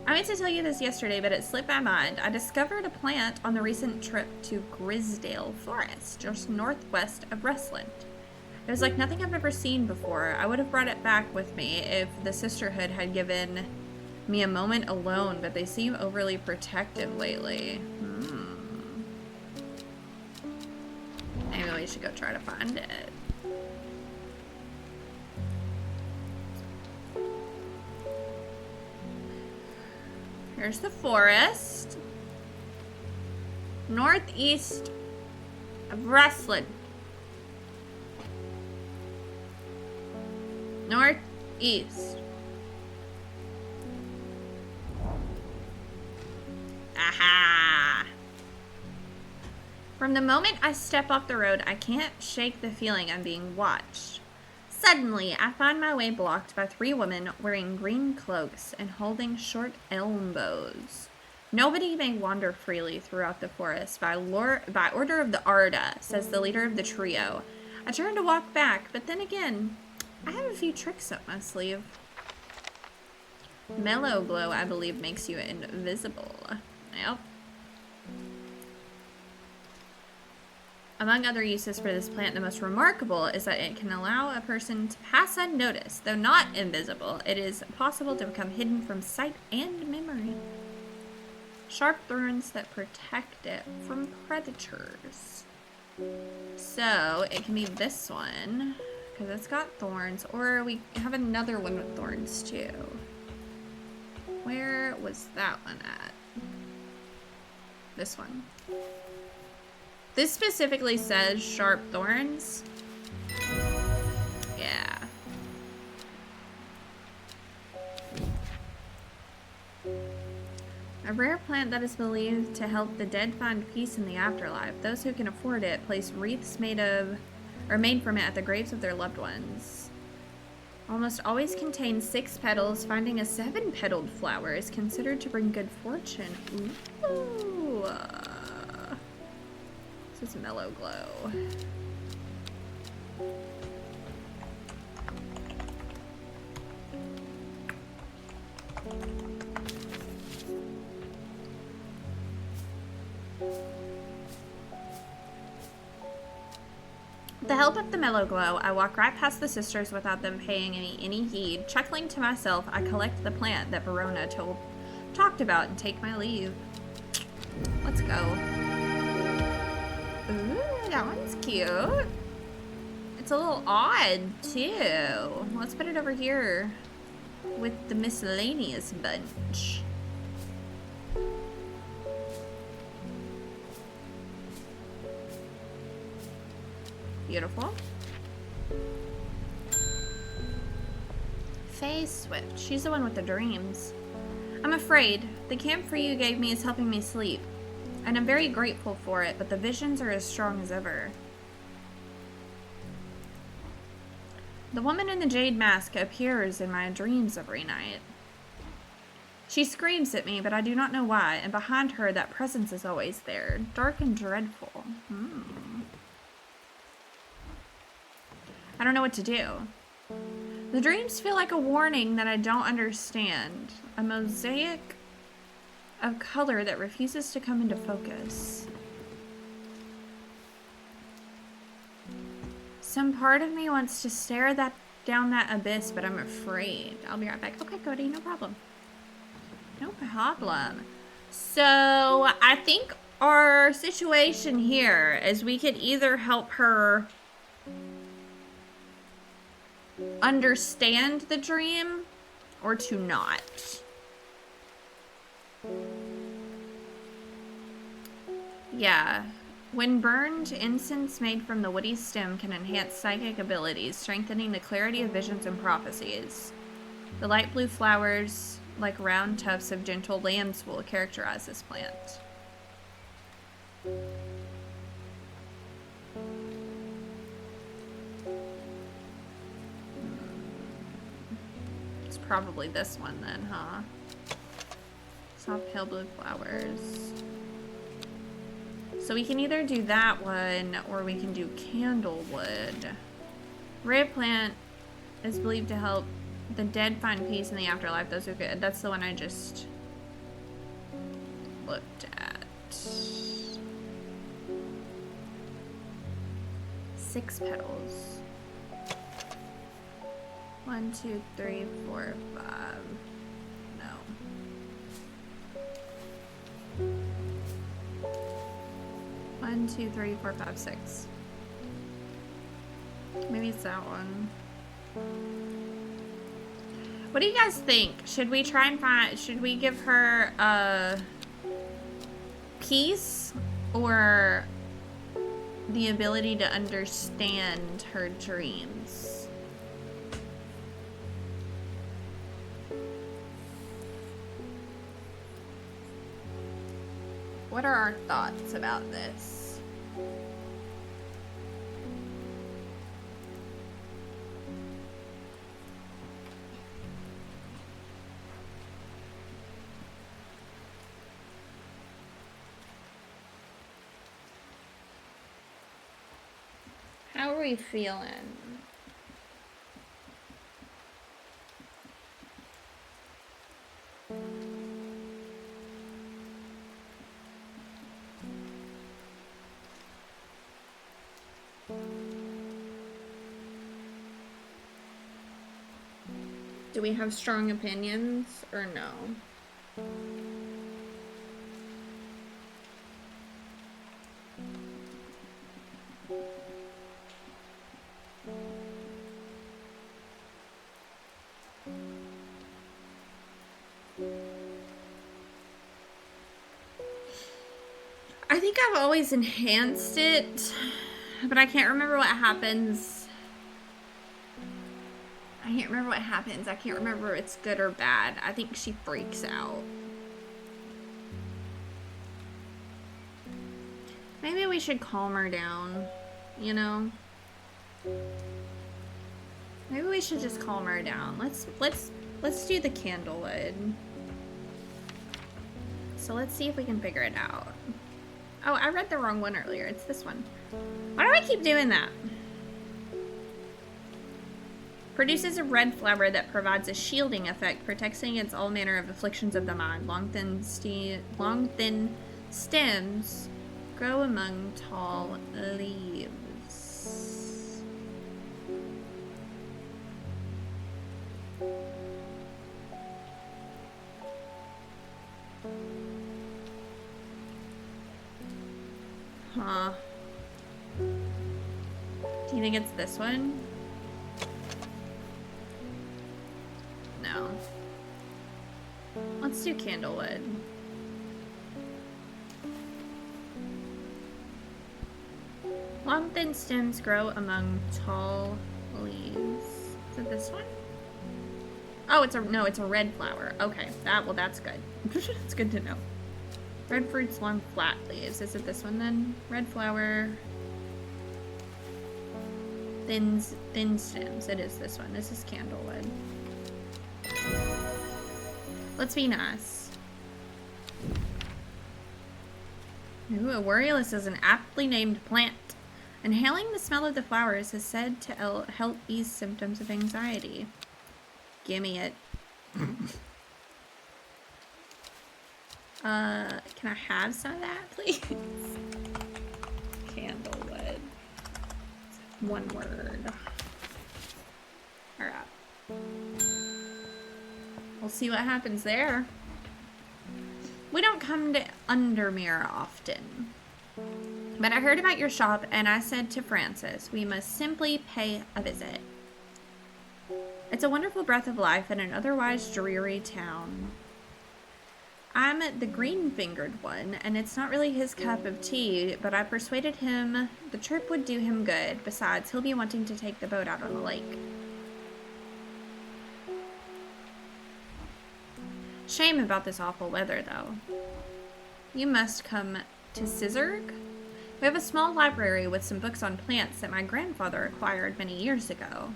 I meant to tell you this yesterday, but it slipped my mind. I discovered a plant on the recent trip to Grisdale Forest, just northwest of Restland. It was like nothing I've ever seen before. I would have brought it back with me if the sisterhood had given me a moment alone, but they seem overly protective lately. Maybe we should go try to find it. Here's the forest. Northeast of Restland. Northeast. Aha! From the moment I step off the road, I can't shake the feeling I'm being watched. Suddenly, I find my way blocked by 3 women wearing green cloaks and holding short elm bows. Nobody may wander freely throughout the forest by order of the Arda, says the leader of the trio. I turn to walk back, but then again, I have a few tricks up my sleeve. Mellow glow, I believe, makes you invisible. Yep. Among other uses for this plant, the most remarkable is that it can allow a person to pass unnoticed. Though not invisible, it is possible to become hidden from sight and memory. Sharp thorns that protect it from predators. So, it can be this one, because it's got thorns, or we have another one with thorns too. Where was that one at? This one. This specifically says sharp thorns. Yeah. A rare plant that is believed to help the dead find peace in the afterlife. Those who can afford it place wreaths made from it at the graves of their loved ones. Almost always contains 6 petals. Finding a 7-petaled flower is considered to bring good fortune. Ooh. This is Mellow Glow. With the help of the Mellow Glow, I walk right past the sisters without them paying any heed. Chuckling to myself, I collect the plant that Verona talked about and take my leave. Let's go. Ooh, that one's cute. It's a little odd, too. Let's put it over here with the miscellaneous bunch. Beautiful. Faye Swift. She's the one with the dreams. I'm afraid the camphor you gave me is helping me sleep, and I'm very grateful for it, but the visions are as strong as ever. The woman in the jade mask appears in my dreams every night. She screams at me, but I do not know why, and behind her that presence is always there, dark and dreadful. I don't know what to do. The dreams feel like a warning that I don't understand. A mosaic of color that refuses to come into focus. Some part of me wants to stare down that abyss, but I'm afraid. I'll be right back. Okay, Cody, no problem. No problem. So, I think our situation here is we could either help her understand the dream or to not. Yeah. When burned, incense made from the woody stem can enhance psychic abilities, strengthening the clarity of visions and prophecies. The light blue flowers, like round tufts of gentle lambswool, characterize this plant. It's probably this one then, huh? Soft pale blue flowers. So we can either do that one or we can do candlewood. Rare plant is believed to help the dead find peace in the afterlife. Those are good. That's the one I just looked at. 6 petals. 1, 2, 3, 4, 5. No. One, 2, 3, 4, 5, 6. Maybe it's that one. What do you guys think? Should we try and should we give her a peace or the ability to understand her dreams? What are our thoughts about this? How are we feeling? Do we have strong opinions or no? I think I've always enhanced it, but I can't remember what happens. I can't remember what happens. I can't remember if it's good or bad. I think she freaks out. Maybe we should calm her down, you know? Maybe we should just calm her down. Let's do the candlewood. So let's see if we can figure it out. Oh, I read the wrong one earlier. It's this one. Why do I keep doing that? Produces a red flower that provides a shielding effect, protecting against all manner of afflictions of the mind. Long, thin stems grow among tall leaves. Huh. Do you think it's this one? No. Let's do candlewood. Long thin stems grow among tall leaves. Is it this one? Oh, it's a red flower. Okay, that's good. It's good to know. Red fruits, long flat leaves. Is it this one then? Red flower. Thin stems. It is this one. This is candlewood. Let's be nice. Ooh, a Worrylus is an aptly named plant. Inhaling the smell of the flowers is said to help ease symptoms of anxiety. Gimme it. Can I have some of that, please? Candlewood. One word. Alright. We'll see what happens there. We don't come to Undermere often. But I heard about your shop and I said to Francis, we must simply pay a visit. It's a wonderful breath of life in an otherwise dreary town. I'm the green-fingered one, and it's not really his cup of tea, but I persuaded him the trip would do him good. Besides, he'll be wanting to take the boat out on the lake. Shame about this awful weather, though. You must come to Scissor. We have a small library with some books on plants that my grandfather acquired many years ago.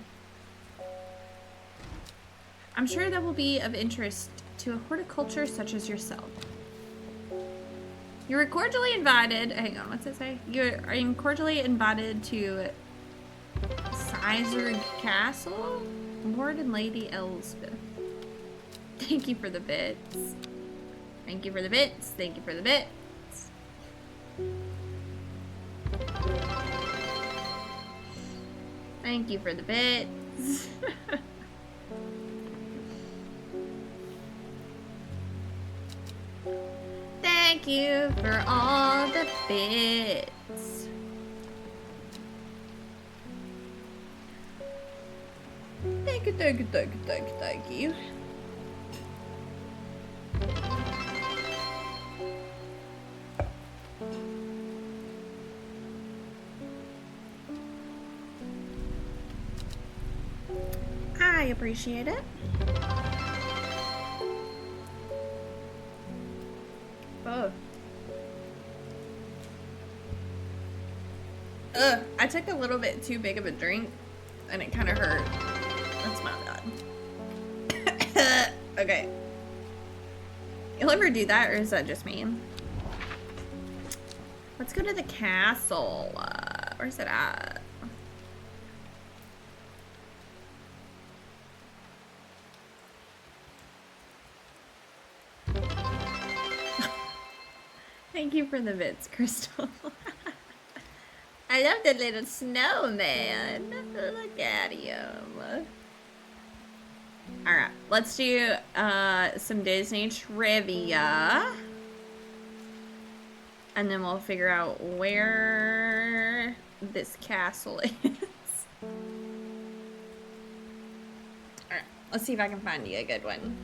I'm sure that will be of interest to a horticulture such as yourself. You are cordially invited. Hang on, what's it say? You are cordially invited to Scissor Castle, Lord and Lady Elspeth. Thank you for the bits. Thank you for the bits. Thank you for the bits. Thank you for the bits. Thank you for all the bits. Thank you, thank you, thank you, thank you, thank you. I appreciate it. Oh. I took a little bit too big of a drink and it kind of hurt. That's my bad. Okay. You'll ever do that, or is that just me? Let's go to the castle. Where's it at? Thank you for the bits, Crystal. I love the little snowman. Look at him. Alright, let's do some Disney trivia. And then we'll figure out where this castle is. Alright, let's see if I can find you a good one.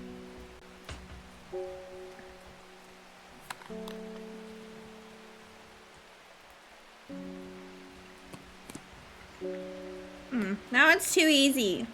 Now it's too easy.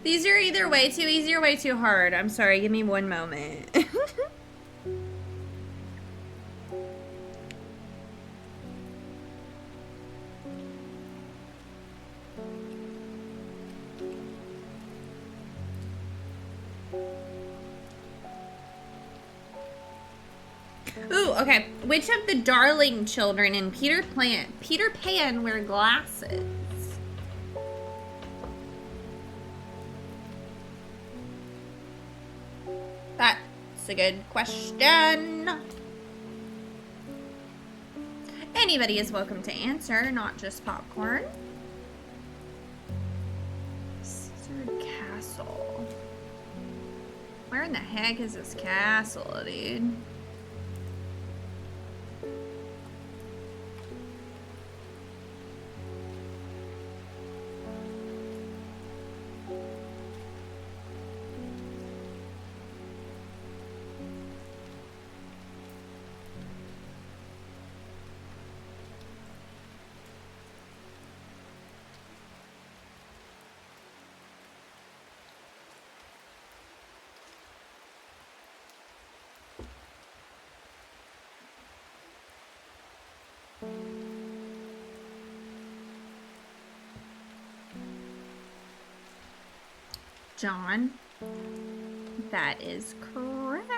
These are either way too easy or way too hard. I'm sorry, give me one moment. Ooh, okay. Which of the darling children in Peter Pan wear glasses? That's a good question. Anybody is welcome to answer, not just popcorn. Caesar Castle. Where in the heck is this castle, dude? John, that is correct.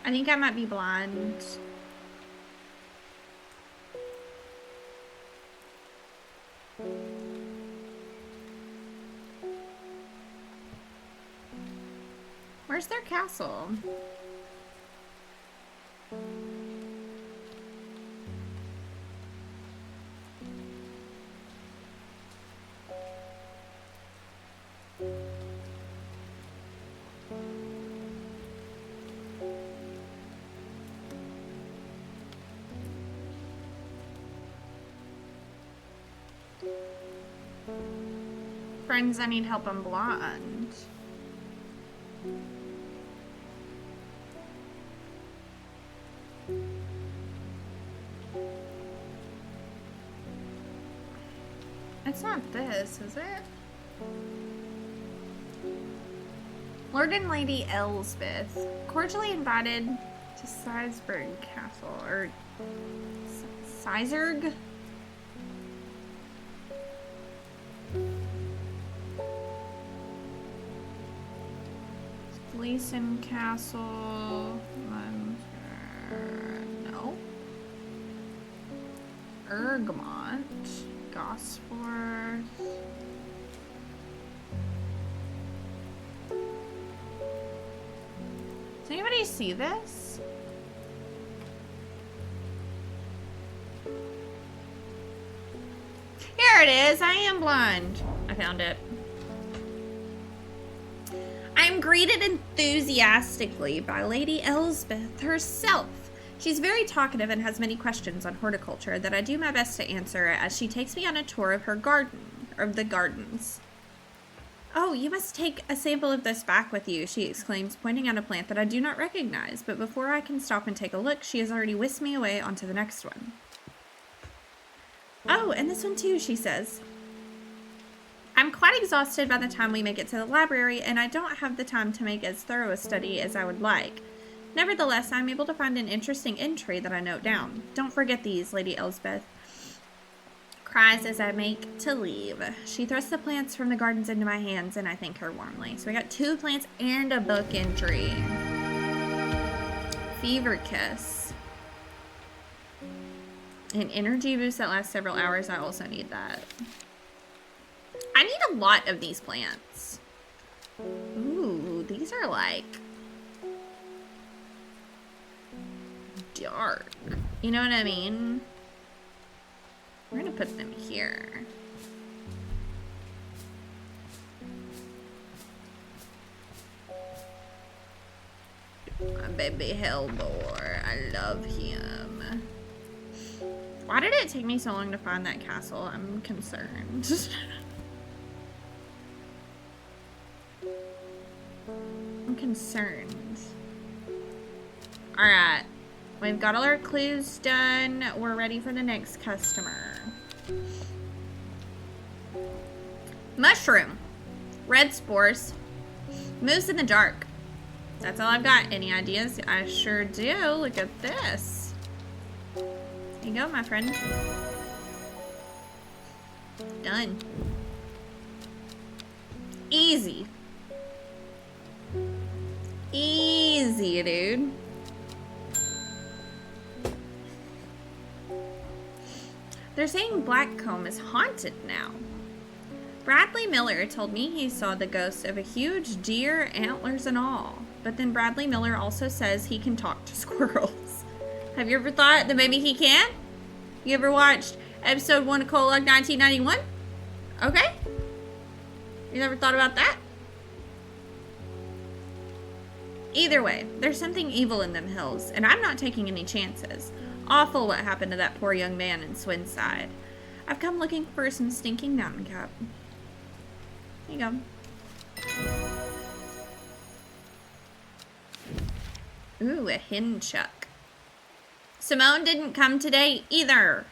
I think I might be blind. Where's their castle? Friends, I need help, I'm blind. It's not this, is it? Lord and Lady Elsbeth, cordially invited to Sizerg Castle, or Sizerg? Gleason Castle, no. Ergmont, Gosforth. Does anybody see this? Here it is, I am blind. I found it. I'm greeted enthusiastically by Lady Elsbeth herself. She's very talkative and has many questions on horticulture that I do my best to answer as she takes me on a tour of her garden, or the gardens. Oh, you must take a sample of this back with you, she exclaims, pointing out a plant that I do not recognize, but before I can stop and take a look, she has already whisked me away onto the next one. Oh, and this one too, she says. I'm quite exhausted by the time we make it to the library, and I don't have the time to make as thorough a study as I would like. Nevertheless, I'm able to find an interesting entry that I note down. Don't forget these, Lady Elsbeth cries as I make to leave. She thrusts the plants from the gardens into my hands, and I thank her warmly. So we got 2 plants and a book entry. Fever Kiss. An energy boost that lasts several hours. I also need that. I need a lot of these plants. Ooh, these are like dark. You know what I mean? We're gonna put them here. My baby Hellbore. I love him. Why did it take me so long to find that castle? I'm concerned. concerned. Alright. We've got all our clues done. We're ready for the next customer. Mushroom. Red spores. Moves in the dark. That's all I've got. Any ideas? I sure do. Look at this. There you go, my friend. Done. Easy. Easy, dude. They're saying Blackcomb is haunted now. Bradley Miller told me he saw the ghost of a huge deer, antlers and all. But then Bradley Miller also says he can talk to squirrels. Have you ever thought that maybe he can? You ever watched episode 1 of Colog 1991? Okay. You never thought about that? Either way, there's something evil in them hills, and I'm not taking any chances. Awful what happened to that poor young man in Swinside. I've come looking for some stinking mountain cup. Here you go. Ooh, a hen chuck. Simone didn't come today either.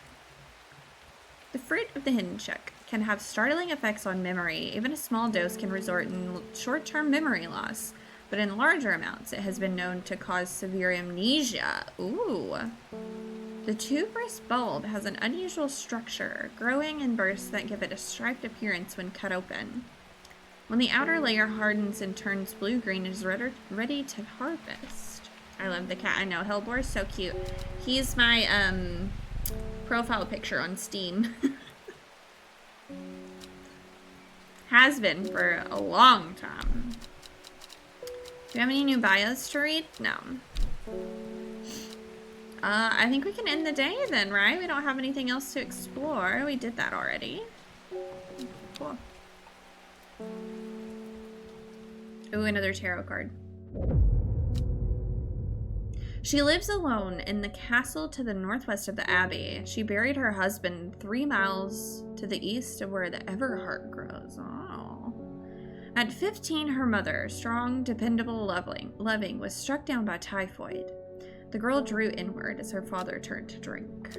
The fruit of the hen chuck can have startling effects on memory. Even a small dose can result in short-term memory loss. But in larger amounts, it has been known to cause severe amnesia. Ooh. The tuberous bulb has an unusual structure, growing in bursts that give it a striped appearance when cut open. When the outer layer hardens and turns blue-green, it is ready to harvest. I love the cat. I know, Hellbore is so cute. He's my profile picture on Steam. Has been for a long time. Do you have any new bios to read? No. I think we can end the day then, right? We don't have anything else to explore. We did that already. Cool. Ooh, another tarot card. She lives alone in the castle to the northwest of the abbey. She buried her husband 3 miles to the east of where the Everheart grows. Oh. At 15, her mother, strong, dependable, loving, was struck down by typhoid. The girl drew inward as her father turned to drink.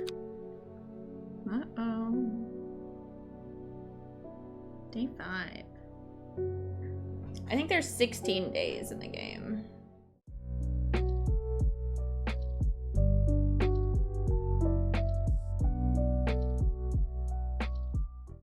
Uh-oh. Day 5. I think there's 16 days in the game.